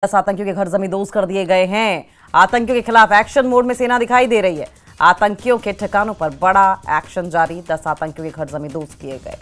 10 आतंकियों के घर जमींदोज कर दिए गए हैं। आतंकियों के खिलाफ एक्शन मोड में सेना दिखाई दे रही है। आतंकियों के ठिकानों पर बड़ा एक्शन जारी, 10 आतंकियों के घर जमींदोज किए गए।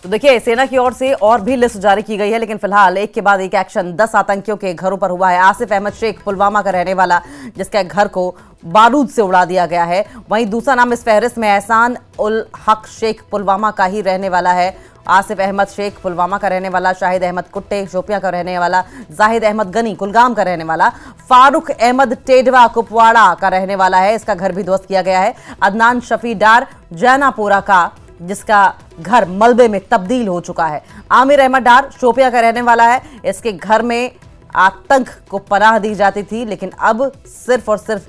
तो देखिए, सेना की ओर से और भी लिस्ट जारी की गई है, लेकिन फिलहाल एक के बाद एक एक्शन 10 आतंकियों के घरों पर हुआ है। आसिफ अहमद शेख पुलवामा का रहने वाला, जिसके घर को बारूद से उड़ा दिया गया है। वहीं दूसरा नाम इस फहरिस्त में एहसान उल हक शेख पुलवामा का ही रहने वाला है। आसिफ अहमद शेख पुलवामा का रहने वाला, शाहिद अहमद कुट्टे शोपियां का रहने वाला, जाहिद अहमद गनी कुलगाम का रहने वाला, फारूक अहमद टेडवा कुपवाड़ा का रहने वाला है। इसका घर भी ध्वस्त किया गया है। अदनान शफी डार जैनापुरा का, जिसका घर मलबे में तब्दील हो चुका है। आमिर अहमद डार शोपिया का रहने वाला है। इसके घर में आतंक को पनाह दी जाती थी, लेकिन अब सिर्फ और सिर्फ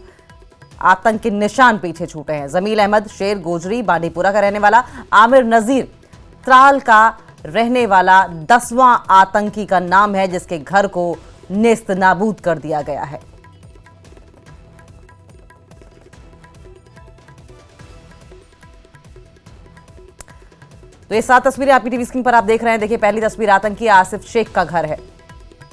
आतंक के निशान पीछे छूटे हैं। जमील अहमद शेर गोजरी बांडीपुरा का रहने वाला, आमिर नजीर त्राल का रहने वाला 10वां आतंकी का नाम है, जिसके घर को नेस्त नाबूद कर दिया गया है। तो ये 7 तस्वीरें आपकी टीवी स्क्रीन पर आप देख रहे हैं। देखिए, पहली तस्वीर आतंकी आसिफ शेख का घर है।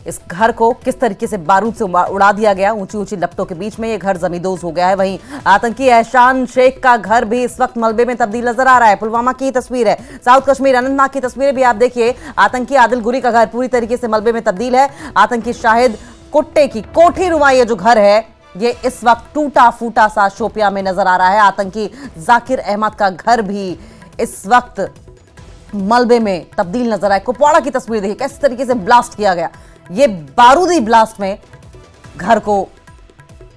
इस घर को किस तरीके से बारूद से उड़ा दिया गया, ऊंची ऊंची लपटों के बीच में ये घर जमींदोज हो गया है। वहीं आतंकी एहसान शेख का घर भी इस वक्त मलबे में तब्दील नजर आ रहा है। पुलवामा की तस्वीर है, साउथ कश्मीर अनंतनाग की तस्वीरें भी आप देखिए। आतंकी आदिल गुरी का घर पूरी तरीके से मलबे में तब्दील है। आतंकी शाहिद कुट्टे की कोठी नुमा ये जो घर है, ये इस वक्त टूटा फूटा सा शोपिया में नजर आ रहा है। आतंकी जाकिर अहमद का घर भी इस वक्त मलबे में तब्दील नजर आए। कुपवाड़ा की तस्वीर देखिए, किस तरीके से ब्लास्ट किया गया। ये बारूदी ब्लास्ट में घर को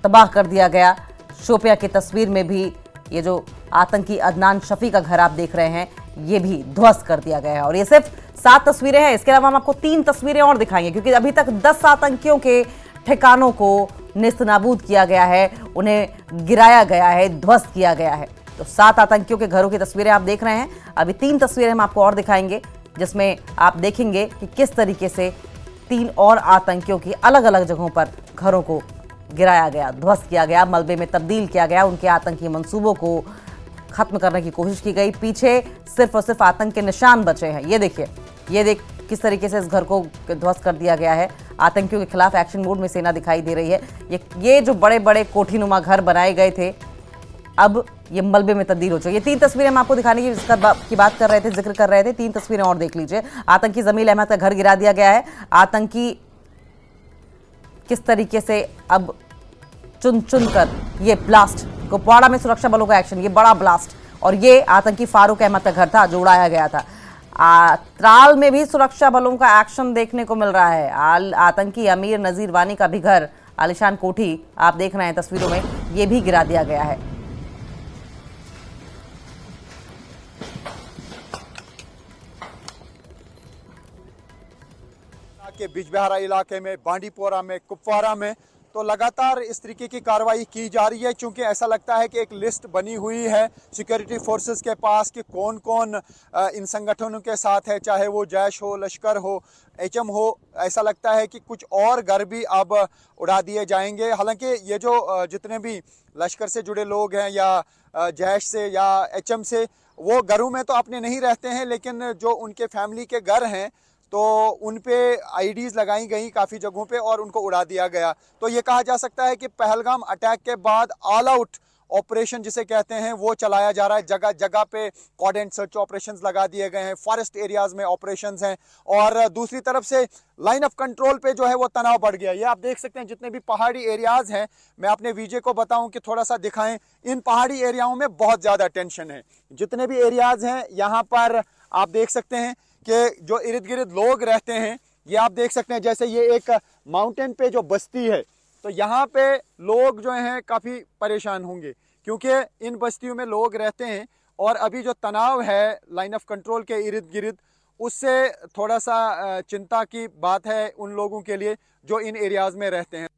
तबाह कर दिया गया। शोपिया की तस्वीर में भी ये जो आतंकी अदनान शफी का घर आप देख रहे हैं, ये भी ध्वस्त कर दिया गया है। और ये सिर्फ 7 तस्वीरें हैं। इसके अलावा हम आपको 3 तस्वीरें और दिखाएंगे, क्योंकि अभी तक 10 आतंकियों के ठिकानों को नेस्तनाबूद किया गया है, उन्हें गिराया गया है, ध्वस्त किया गया है। तो 7 आतंकियों के घरों की तस्वीरें आप देख रहे हैं। अभी 3 तस्वीरें हम आपको और दिखाएंगे, जिसमें आप देखेंगे कि किस तरीके से 3 और आतंकियों की अलग अलग जगहों पर घरों को गिराया गया, ध्वस्त किया गया, मलबे में तब्दील किया गया। उनके आतंकी मंसूबों को खत्म करने की कोशिश की गई। पीछे सिर्फ और सिर्फ आतंक के निशान बचे हैं। ये देखिए, ये देख किस तरीके से इस घर को ध्वस्त कर दिया गया है। आतंकियों के खिलाफ एक्शन मोड में सेना दिखाई दे रही है। ये जो बड़े बड़े कोठीनुमा घर बनाए गए थे, अब ये मलबे में तब्दील हो चुके। ये 3 तस्वीरें हम आपको दिखाने की बात कर रहे थे, जिक्र कर रहे थे। 3 तस्वीरें और देख लीजिए। आतंकी जमील अहमद का घर गिरा दिया गया है। आतंकी किस तरीके से अब चुन चुन कर ये ब्लास्ट, कुपवाड़ा में सुरक्षा बलों का एक्शन, ये बड़ा ब्लास्ट। और ये आतंकी फारूक अहमद का घर था जो उड़ाया गया था। त्राल में भी सुरक्षा बलों का एक्शन देखने को मिल रहा है। आतंकी अमीर नजीर वानी का भी घर, आलिशान कोठी आप देख रहे हैं तस्वीरों में, ये भी गिरा दिया गया है। के बिजबिहारा इलाके में, बांडीपोरा में, कुपवाड़ा में तो लगातार इस तरीके की कार्रवाई की जा रही है, क्योंकि ऐसा लगता है कि एक लिस्ट बनी हुई है सिक्योरिटी फोर्सेस के पास कि कौन कौन इन संगठनों के साथ है, चाहे वो जैश हो, लश्कर हो, एचएम हो। ऐसा लगता है कि कुछ और घर भी अब उड़ा दिए जाएंगे। हालांकि ये जो जितने भी लश्कर से जुड़े लोग हैं या जैश से या एचएम से, वो घरों में तो अपने नहीं रहते हैं, लेकिन जो उनके फैमिली के घर हैं तो उन पे आईडीज लगाई गई काफ़ी जगहों पे और उनको उड़ा दिया गया। तो ये कहा जा सकता है कि पहलगाम अटैक के बाद ऑल आउट ऑपरेशन जिसे कहते हैं वो चलाया जा रहा है। जगह जगह पे कॉर्ड सर्च ऑपरेशंस लगा दिए गए हैं, फॉरेस्ट एरियाज में ऑपरेशंस हैं, और दूसरी तरफ से लाइन ऑफ कंट्रोल पे जो है वो तनाव बढ़ गया। ये आप देख सकते हैं, जितने भी पहाड़ी एरियाज हैं, मैं अपने वीजे को बताऊं कि थोड़ा सा दिखाएं, इन पहाड़ी एरियाओं में बहुत ज़्यादा टेंशन है। जितने भी एरियाज हैं यहाँ पर आप देख सकते हैं कि जो इर्द गिर्द लोग रहते हैं, ये आप देख सकते हैं, जैसे ये एक माउंटेन पे जो बस्ती है, तो यहाँ पे लोग जो हैं काफ़ी परेशान होंगे, क्योंकि इन बस्तियों में लोग रहते हैं। और अभी जो तनाव है लाइन ऑफ कंट्रोल के इर्द गिर्द, उससे थोड़ा सा चिंता की बात है उन लोगों के लिए जो इन एरियाज़ में रहते हैं।